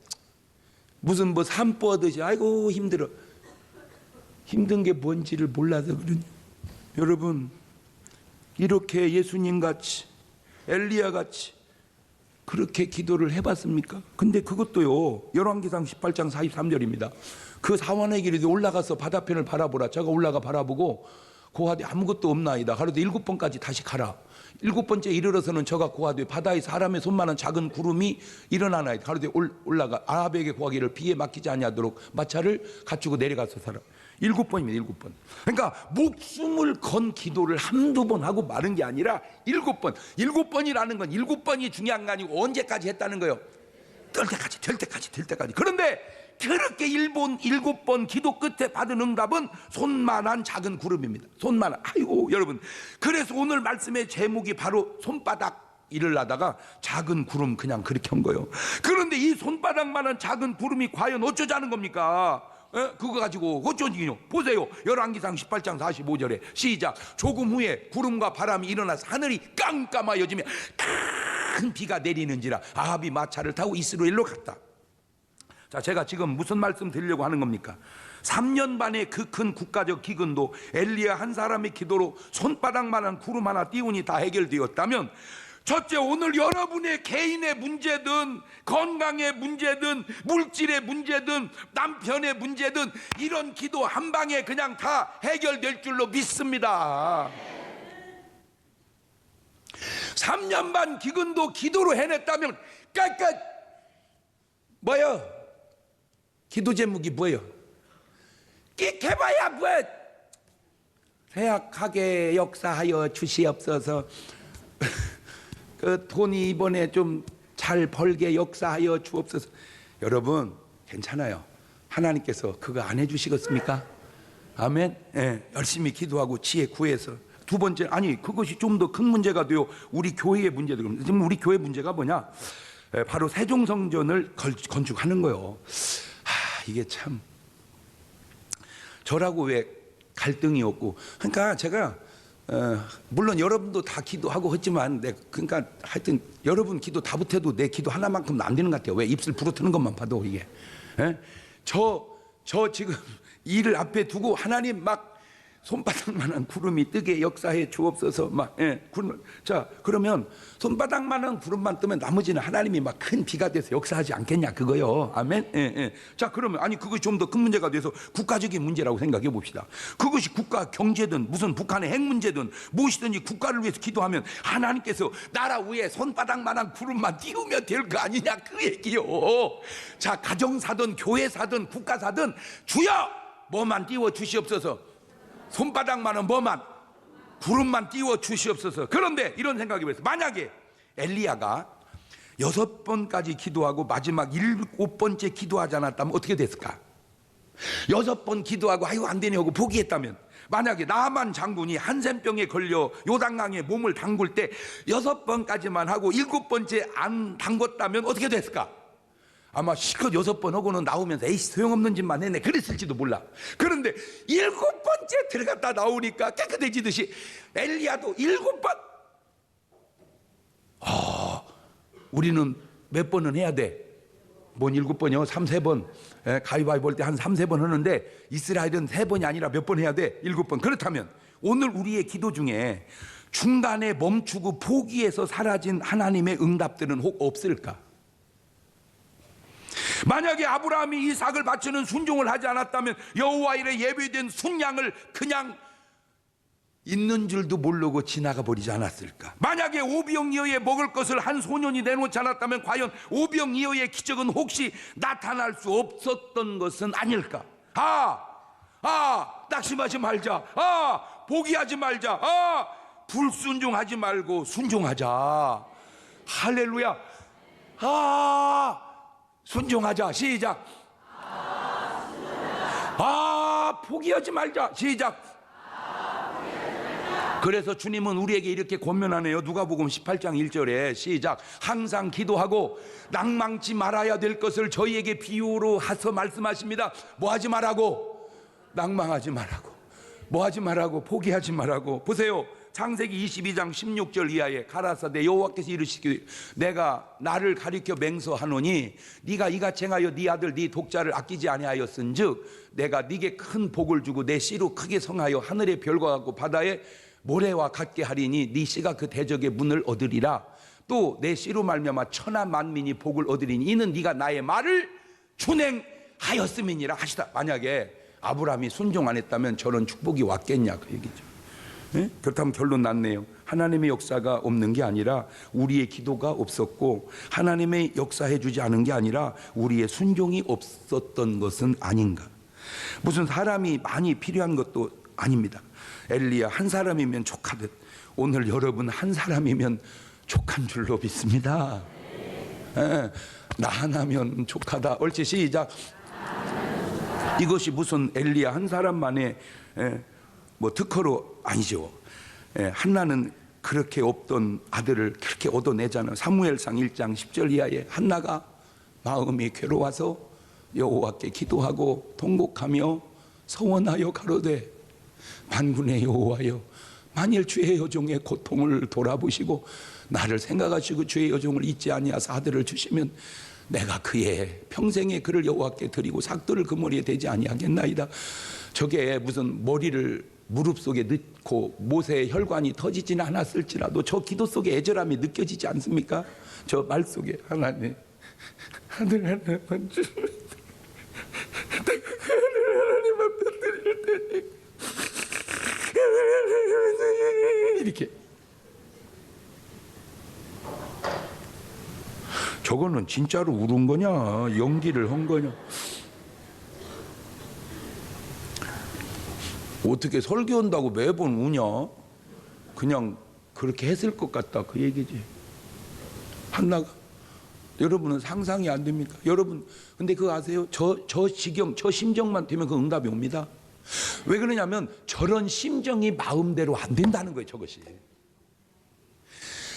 무슨 뭐 산 뻗듯이 아이고 힘들어. 힘든 게 뭔지를 몰라서 그러냐. 여러분, 이렇게 예수님같이 엘리야같이 그렇게 기도를 해봤습니까? 근데 그것도요, 열왕기상 18장 43절입니다. 그 사원의 길에 올라가서 바다편을 바라보라. 제가 올라가 바라보고 고하되 아무것도 없나이다. 하루도 7번까지 다시 가라. 7번째 이르러서는 저가 고하되 바다에 사람의 손만한 작은 구름이 일어나나이다. 하루도 올라가 아합에게 고하기를 비에 막히지 아니하도록 마차를 갖추고 내려가서 살아. 7번입니다. 7번. 그러니까 목숨을 건 기도를 한두 번 하고 마는 게 아니라 7번. 7번이라는 건 7번이 중요한 거 아니고 언제까지 했다는 거예요. 될 때까지. 그런데 그렇게 7번 기도 끝에 받은 응답은 손만한 작은 구름입니다. 손만한. 아이고 여러분, 그래서 오늘 말씀의 제목이 바로 손바닥 일을 하다가 작은 구름 그냥 그렇게 한 거예요. 그런데 이 손바닥만한 작은 구름이 과연 어쩌자는 겁니까? 그거 가지고 어쩌지요? 보세요. 열왕기상 18장 45절에 시작. 조금 후에 구름과 바람이 일어나서 하늘이 깜깜하여지며 큰 비가 내리는지라 아합이 마차를 타고 이스라엘로 갔다. 자, 제가 지금 무슨 말씀 드리려고 하는 겁니까? 3년 반의 그 큰 국가적 기근도 엘리야 한 사람의 기도로 손바닥만한 구름 하나 띄우니 다 해결되었다면, 첫째, 오늘 여러분의 개인의 문제든 건강의 문제든 물질의 문제든 남편의 문제든 이런 기도 한 방에 그냥 다 해결될 줄로 믿습니다. 3년 반 기근도 기도로 해냈다면 깔깔 뭐요? 기도 제목이 뭐예요? 끽해봐야 뭐야? 쇠약하게 역사하여 주시옵소서. 그 돈이 이번에 좀 잘 벌게 역사하여 주옵소서. 여러분 괜찮아요. 하나님께서 그거 안 해주시겠습니까? 아멘. 예, 열심히 기도하고 지혜 구해서. 두 번째, 아니 그것이 좀 더 큰 문제가 돼요. 우리 교회의 문제도. 지금 우리 교회 문제가 뭐냐? 바로 세종성전을 건축하는 거예요. 이게 참 저라고 왜 갈등이 없고. 그러니까 제가 물론 여러분도 다 기도하고 했지만 그러니까 하여튼 여러분 기도 다 못해도 내 기도 하나만큼은 안 되는 것 같아요. 왜? 입술 부르트는 것만 봐도 이게. 저 지금 일을 앞에 두고 하나님 막 손바닥만한 구름이 뜨게 역사해 주옵소서. 구름. 자, 그러면 손바닥만한 구름만 뜨면 나머지는 하나님이 막 큰 비가 돼서 역사하지 않겠냐 그거요. 아멘. 자, 그러면 아니 그것이 좀 더 큰 문제가 돼서 국가적인 문제라고 생각해 봅시다. 그것이 국가 경제든 무슨 북한의 핵 문제든 무엇이든지 국가를 위해서 기도하면 하나님께서 나라 위에 손바닥만한 구름만 띄우면 될 거 아니냐 그 얘기요. 자, 가정사든 교회사든 국가사든 주여 뭐만 띄워 주시옵소서. 손바닥만은 뭐만? 구름만 띄워 주시옵소서. 그런데 이런 생각이 들어요. 만약에 엘리야가 6번까지 기도하고 마지막 7번째 기도하지 않았다면 어떻게 됐을까? 6번 기도하고 아유 안 되네 하고 포기했다면, 만약에 나만 장군이 한센병에 걸려 요단강에 몸을 담글 때 6번까지만 하고 7번째 안 담궜다면 어떻게 됐을까? 아마 실컷 6번 하고는 나오면서 에이 소용없는 짓만 했네 그랬을지도 몰라. 그런데 7번째 들어갔다 나오니까 깨끗해지듯이 엘리야도 7번. 우리는 몇 번은 해야 돼? 뭔 7번이요? 3-4번. 가위바위보 할 때 한 3-4번 하는데 이스라엘은 3번이 아니라 몇 번 해야 돼? 7번. 그렇다면 오늘 우리의 기도 중에 중간에 멈추고 포기해서 사라진 하나님의 응답들은 혹 없을까? 만약에 아브라함이 이삭을 바치는 순종을 하지 않았다면 여호와 이래 예배된 순양을 그냥 있는 줄도 모르고 지나가 버리지 않았을까? 만약에 오병이어에 먹을 것을 한 소년이 내놓지 않았다면 과연 오병이어의 기적은 혹시 나타날 수 없었던 것은 아닐까? 낙심하지 말자. 포기하지 말자. 불순종하지 말고 순종하자. 할렐루야. 순종하자. 시작. 포기하지 말자. 시작. 그래서 주님은 우리에게 이렇게 권면하네요. 누가복음 18장 1절에 시작. 항상 기도하고 낭망치 말아야 될 것을 저희에게 비유로 하서 말씀하십니다. 뭐 하지 말라고? 낭망하지 말라고. 뭐 하지 말라고? 포기하지 말라고. 보세요. 창세기 22장 16절 이하에 가라사대 여호와께서 이르시기를 내가 나를 가리켜 맹서하노니 네가 이같이 행하여 네 아들 네 독자를 아끼지 아니하였은즉 내가 네게 큰 복을 주고 내 씨로 크게 성하여 하늘의 별과 같고 바다의 모래와 같게 하리니 네 씨가 그 대적의 문을 얻으리라. 또 내 씨로 말미암아 천하 만민이 복을 얻으리니 이는 네가 나의 말을 준행하였음이니라 하시다. 만약에 아브라함이 순종 안 했다면 저런 축복이 왔겠냐 그 얘기죠. 그렇다면 결론 났네요. 하나님의 역사가 없는 게 아니라 우리의 기도가 없었고 하나님의 역사해 주지 않은 게 아니라 우리의 순종이 없었던 것은 아닌가. 무슨 사람이 많이 필요한 것도 아닙니다. 엘리야 한 사람이면 족하듯 오늘 여러분 한 사람이면 족한 줄로 믿습니다. 나 하나면 족하다. 옳지 시작. 이것이 무슨 엘리야 한 사람만의 뭐 특허로 아니죠. 한나는 그렇게 없던 아들을 그렇게 얻어내잖아요. 사무엘상 1장 10절 이하에 한나가 마음이 괴로워서 여호와께 기도하고 통곡하며 서원하여 가로되 만군의 여호와여 만일 주의 여종의 고통을 돌아보시고 나를 생각하시고 주의 여종을 잊지 아니하사 아들을 주시면 내가 그의 평생에 그를 여호와께 드리고 삭도를 그 머리에 대지 아니하겠나이다. 저게 무슨 머리를 무릎 속에 넣고 모세의 혈관이 터지지는 않았을지라도 저 기도 속에 애절함이 느껴지지 않습니까? 저 말 속에 하나님 하늘 하나만 주면 내가 그 하늘 하나님 앞에 드릴 테니 이렇게. 저거는 진짜로 울은 거냐 연기를 한 거냐. 어떻게 설교한다고 매번 우냐? 그냥 그렇게 했을 것 같다 그 얘기지. 한나가. 여러분은 상상이 안 됩니까? 여러분 근데 그거 아세요? 저 지경 저 심정만 되면 그 응답이 옵니다. 왜 그러냐면 저런 심정이 마음대로 안 된다는 거예요. 저것이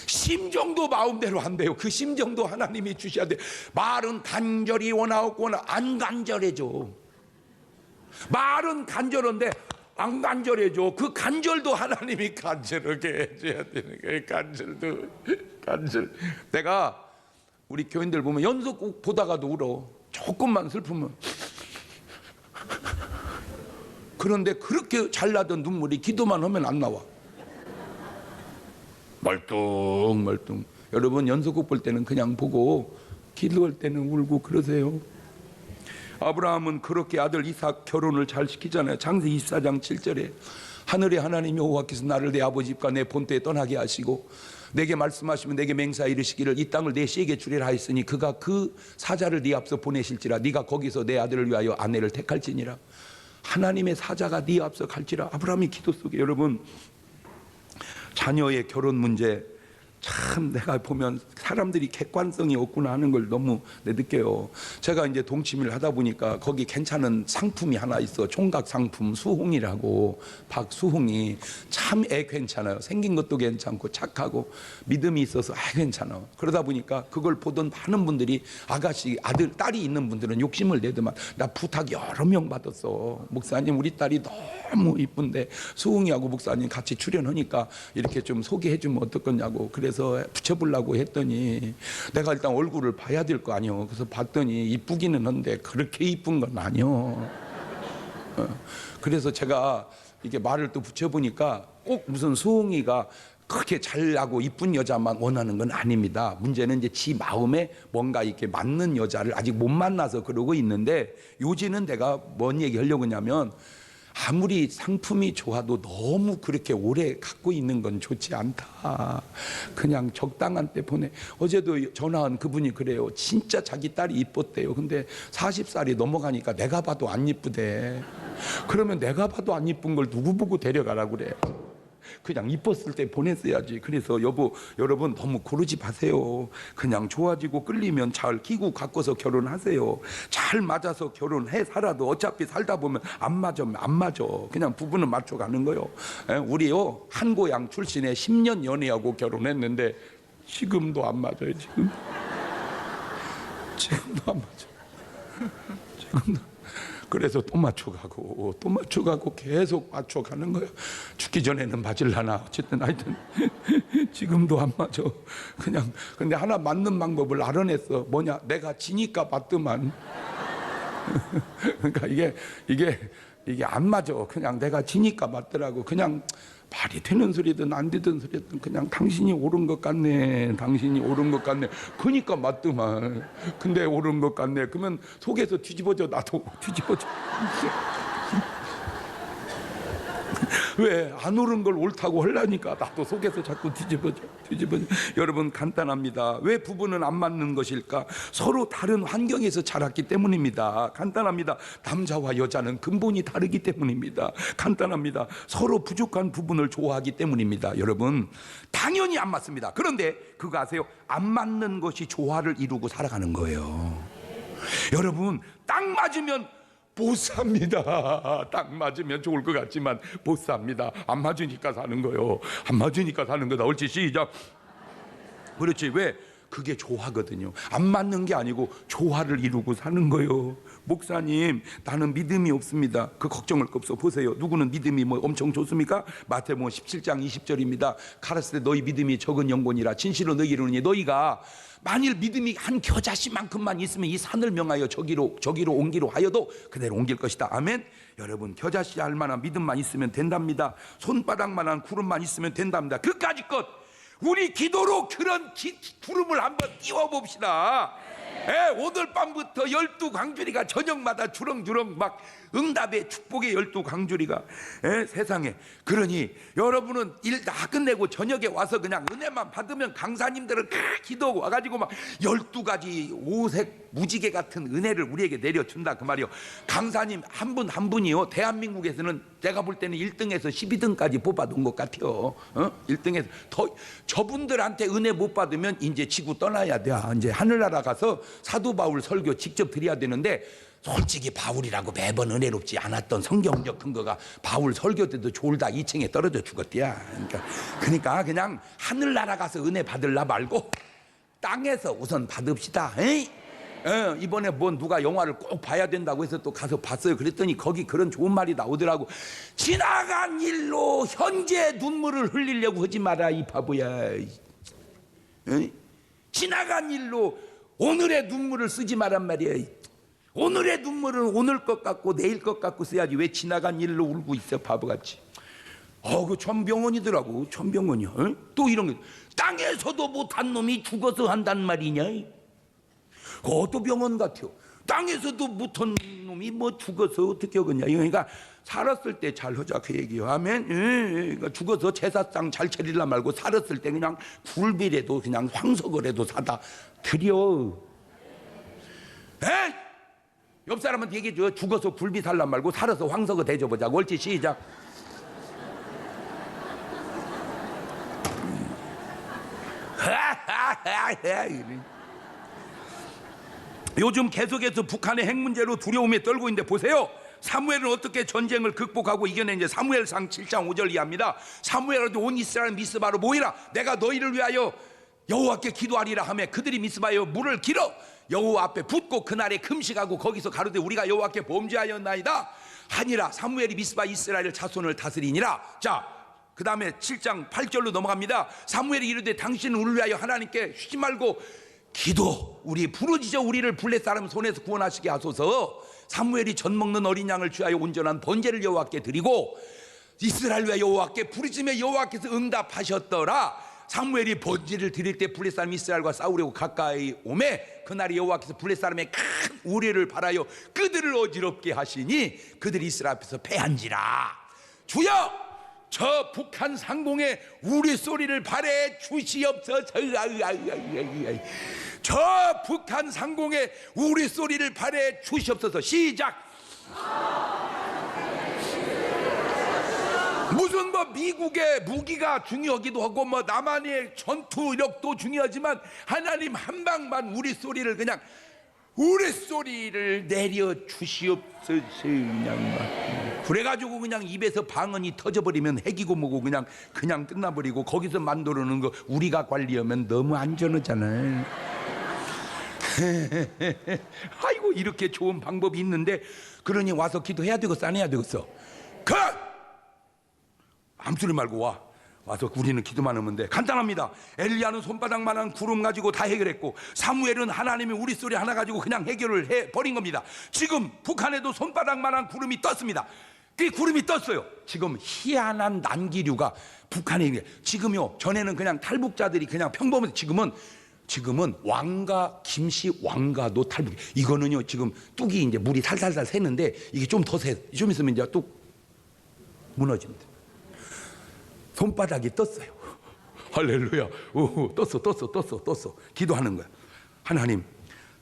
심정도 마음대로 안 돼요. 그 심정도 하나님이 주셔야 돼. 말은 간절히 원하옵고는 안 간절해져. 말은 간절한데 안 간절해져. 그 간절도 하나님이 간절하게 해줘야 되는 거예요. 간절. 내가 우리 교인들 보면 연속곡 보다가도 울어. 조금만 슬프면. 그런데 그렇게 잘나던 눈물이 기도만 하면 안 나와. 멀뚱. 여러분 연속곡 볼 때는 그냥 보고 기도할 때는 울고 그러세요. 아브라함은 그렇게 아들 이삭 결혼을 잘 시키잖아요. 창세기 24장 7절에 하늘의 하나님 여호와께서 나를 내 아버지 집과 내 본토에 떠나게 하시고 내게 말씀하시면 내게 맹세하여 이르시기를 이 땅을 내 씨에게 주리라 하였으니 그가 그 사자를 네 앞서 보내실지라 네가 거기서 내 아들을 위하여 아내를 택할지니라. 하나님의 사자가 네 앞서 갈지라. 아브라함이 기도 속에 여러분 자녀의 결혼 문제 참 내가 보면 사람들이 객관성이 없구나 하는 걸 너무 느껴요. 제가 이제 동치미를 하다 보니까 거기 괜찮은 상품이 하나 있어. 총각 상품 수홍이라고. 박수홍이 참 애 괜찮아요. 생긴 것도 괜찮고 착하고 믿음이 있어서 괜찮아. 그러다 보니까 그걸 보던 많은 분들이 아가씨 아들 딸이 있는 분들은 욕심을 내더만 나 부탁 여러 명 받았어. 목사님 우리 딸이 너무 이쁜데 수홍이하고 목사님 같이 출연하니까 이렇게 좀 소개해 주면 어떨거냐고. 그래서 붙여보려고 했더니 내가 일단 얼굴을 봐야 될 거 아니요. 그래서 봤더니 이쁘기는 한데 그렇게 이쁜 건 아니요. 그래서 제가 이게 말을 또 붙여보니까 꼭 무슨 수홍이가 그렇게 잘나고 이쁜 여자만 원하는 건 아닙니다. 문제는 이제 지 마음에 뭔가 이렇게 맞는 여자를 아직 못 만나서 그러고 있는데 요지는 내가 뭔 얘기 하려고 하냐면 아무리 상품이 좋아도 너무 그렇게 오래 갖고 있는 건 좋지 않다. 그냥 적당한 때 보내. 어제도 전화한 그분이 그래요. 진짜 자기 딸이 이뻤대요. 근데 40살이 넘어가니까 내가 봐도 안 이쁘대. 그러면 내가 봐도 안 이쁜 걸 누구 보고 데려가라고 그래. 그냥 이뻤을 때 보냈어야지. 그래서 여러분 너무 고르지 마세요. 그냥 좋아지고 끌리면 잘 끼고 가꿔서 결혼하세요. 잘 맞아서 결혼해 살아도 어차피 살다 보면 안 맞으면 안 맞아. 그냥 부부는 맞춰가는 거요. 우리요 한 고향 출신에 10년 연애하고 결혼했는데 지금도 안 맞아요. 지금도 안 맞아. 지금도. 그래서 또 맞춰가고 계속 맞춰가는 거예요. 죽기 전에는 맞을라나. 어쨌든 하여튼 지금도 안 맞아. 그냥 근데 하나 맞는 방법을 알아냈어. 뭐냐? 내가 지니까 맞더만. 그러니까 이게 안 맞아. 그냥 내가 지니까 맞더라고. 그냥 말이 되는 소리든 안 되든 소리든 그냥 당신이 옳은 것 같네. 당신이 옳은 것 같네. 그러니까 맞더만. 근데 옳은 것 같네. 그러면 속에서 뒤집어져. 나도 뒤집어져. 왜 안 옳은 걸 옳다고 하려니까 나도 속에서 자꾸 뒤집어져. 여러분 간단합니다. 왜 부부는 안 맞는 것일까? 서로 다른 환경에서 자랐기 때문입니다. 간단합니다. 남자와 여자는 근본이 다르기 때문입니다. 간단합니다. 서로 부족한 부분을 좋아하기 때문입니다. 여러분 당연히 안 맞습니다. 그런데 그거 아세요? 안 맞는 것이 조화를 이루고 살아가는 거예요. 여러분 딱 맞으면 못 삽니다. 딱 맞으면 좋을 것 같지만 못 삽니다. 안 맞으니까 사는 거요. 안 맞으니까 사는 거다. 옳지? 시작. 그렇지. 왜? 그게 조화거든요. 안 맞는 게 아니고 조화를 이루고 사는 거요. 목사님 나는 믿음이 없습니다. 그 걱정할 거 없어. 보세요. 누구는 믿음이 뭐 엄청 좋습니까? 마태복음 17장 20절입니다. 가라사대 너희 믿음이 적은 영혼이라 진실로 너희 이르노니 너희가 만일 믿음이 한 겨자씨만큼만 있으면 이 산을 명하여 저기로 옮기로 하여도 그대로 옮길 것이다. 아멘. 여러분 겨자씨 할 만한 믿음만 있으면 된답니다. 손바닥만한 구름만 있으면 된답니다. 그까짓 것 우리 기도로 그런 구름을 한번 띄워봅시다. 오늘 밤부터 12광주리가 저녁마다 주렁주렁 막 응답의 축복의 12광주리가 세상에. 그러니 여러분은 일 다 끝내고 저녁에 와서 그냥 은혜만 받으면 강사님들은 기도하고 와가지고 막 12가지 오색 무지개 같은 은혜를 우리에게 내려준다 그 말이요. 강사님 한 분 한 분이요 대한민국에서는 제가 볼 때는 1등에서 12등까지 뽑아둔 것 같아요. 1등에서 더 저분들한테 은혜 못 받으면 이제 지구 떠나야 돼. 이제 하늘나라 가서 사도 바울 설교 직접 드려야 되는데 솔직히 바울이라고 매번 은혜롭지 않았던 성경적 근거가 바울 설교 때도 졸다 2층에 떨어져 죽었대야. 그러니까 그냥 하늘나라 가서 은혜 받을라 말고 땅에서 우선 받읍시다. 이번에 뭐 누가 영화를 꼭 봐야 된다고 해서 또 가서 봤어요. 그랬더니 거기 그런 좋은 말이 나오더라고. 지나간 일로 현재 눈물을 흘리려고 하지 마라 이 바보야. 지나간 일로 오늘의 눈물을 쓰지 말란 말이야. 오늘의 눈물은 오늘 것 같고 내일 것 같고 써야지. 왜 지나간 일로 울고 있어 바보같이. 그 천병원이더라고. 천병원이야. 또 이런 거 땅에서도 못한 놈이 죽어서 한단 말이냐. 그것도 병원 같아요. 땅에서도 못한 놈이 뭐 죽어서 어떻게 하겠냐. 그러니까 살았을 때 잘 하자 그 얘기요. 아멘. 그러니까 죽어서 제사상 잘 차리려 말고 살았을 때 그냥 굴비라도 그냥 황석을해도 사다 드려. 옆 사람한테 얘기해 줘. 죽어서 굴비 살란 말고 살아서 황석을 대줘보자고. 옳지? 시작. 요즘 계속해서 북한의 핵 문제로 두려움에 떨고 있는데 보세요. 사무엘은 어떻게 전쟁을 극복하고 이겨냈는지 사무엘상 7장 5절 이하입니다. 사무엘은 온 이스라엘 미스바로 모이라. 내가 너희를 위하여 여호와께 기도하리라 하며 그들이 미스바에 물을 길어 여호와 앞에 붓고 그날에 금식하고 거기서 가로되 우리가 여호와께 범죄하였나이다 하니라. 사무엘이 미스바 이스라엘 자손을 다스리니라. 자, 그 다음에 7장 8절로 넘어갑니다. 사무엘이 이르되 당신은 우리를 위하여 하나님께 쉬지 말고 기도 우리 부르짖어 우리를 블레 사람 손에서 구원하시게 하소서. 사무엘이 젖 먹는 어린 양을 취하여 온전한 번제를 여호와께 드리고 이스라엘 위하여 여호와께 부르짖으며 여호와께서 응답하셨더라. 사무엘이 번제를 드릴 때 블레 사람 이스라엘과 싸우려고 가까이 오매 그날이 여호와께서 블레 사람의 큰 우레를 바라여 그들을 어지럽게 하시니 그들이 이스라엘 앞에서 패한지라. 주여, 저 북한 상공에 우리 소리를 발해 주시옵소서. 저 북한 상공에 우리 소리를 발해 주시옵소서. 시작. 무슨 뭐 미국의 무기가 중요하기도 하고 뭐 남한의 전투력도 중요하지만 하나님 한 방만 우리 소리를 그냥 우리 소리를 내려 주시옵소서. 그냥 그래가지고 그냥 입에서 방언이 터져버리면 핵이고 뭐고 그냥 끝나버리고 거기서 만들어놓은 거 우리가 관리하면 너무 안전하잖아요. 아이고 이렇게 좋은 방법이 있는데 그러니 와서 기도해야 되겠어 안 해야 되겠어? 암소리 말고 와서 우리는 기도만 하면 돼. 간단합니다. 엘리야는 손바닥만한 구름 가지고 다 해결했고 사무엘은 하나님이 우리 소리 하나 가지고 그냥 해결을 해버린 겁니다. 지금 북한에도 손바닥만한 구름이 떴습니다. 그 구름이 떴어요. 지금 희한한 난기류가 북한에 있는 지금요. 전에는 그냥 탈북자들이 그냥 평범한 지금은 왕가 김씨 왕가도 탈북. 이거는요 지금 뚝이 이제 물이 살살살 새는데 이게 좀 더 새. 좀 있으면 이제 뚝 무너집니다. 손바닥이 떴어요. 할렐루야. 떴어. 기도하는 거야. 하나님,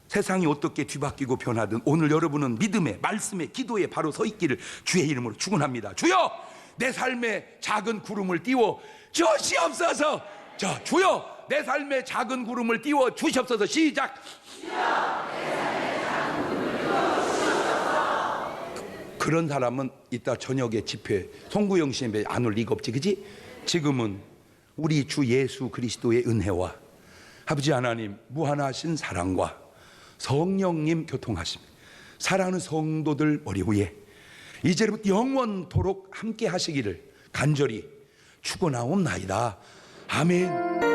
세상이 어떻게 뒤바뀌고 변하든 오늘 여러분은 믿음에 말씀에 기도에 바로 서 있기를 주의 이름으로 축원합니다. 주여, 내 삶에 작은 구름을 띄워 주시옵소서. 자, 주여, 내 삶에 작은 구름을 띄워 주시옵소서. 시작. 그런 사람은 이따 저녁에 집회 송구영 씨에 안 올 리가 없지, 그지? 지금은 우리 주 예수 그리스도의 은혜와 아버지 하나님 무한하신 사랑과 성령님 교통하심, 사랑하는 성도들 머리 위에 이제부터 영원토록 함께 하시기를 간절히 축원하옵나이다. 아멘.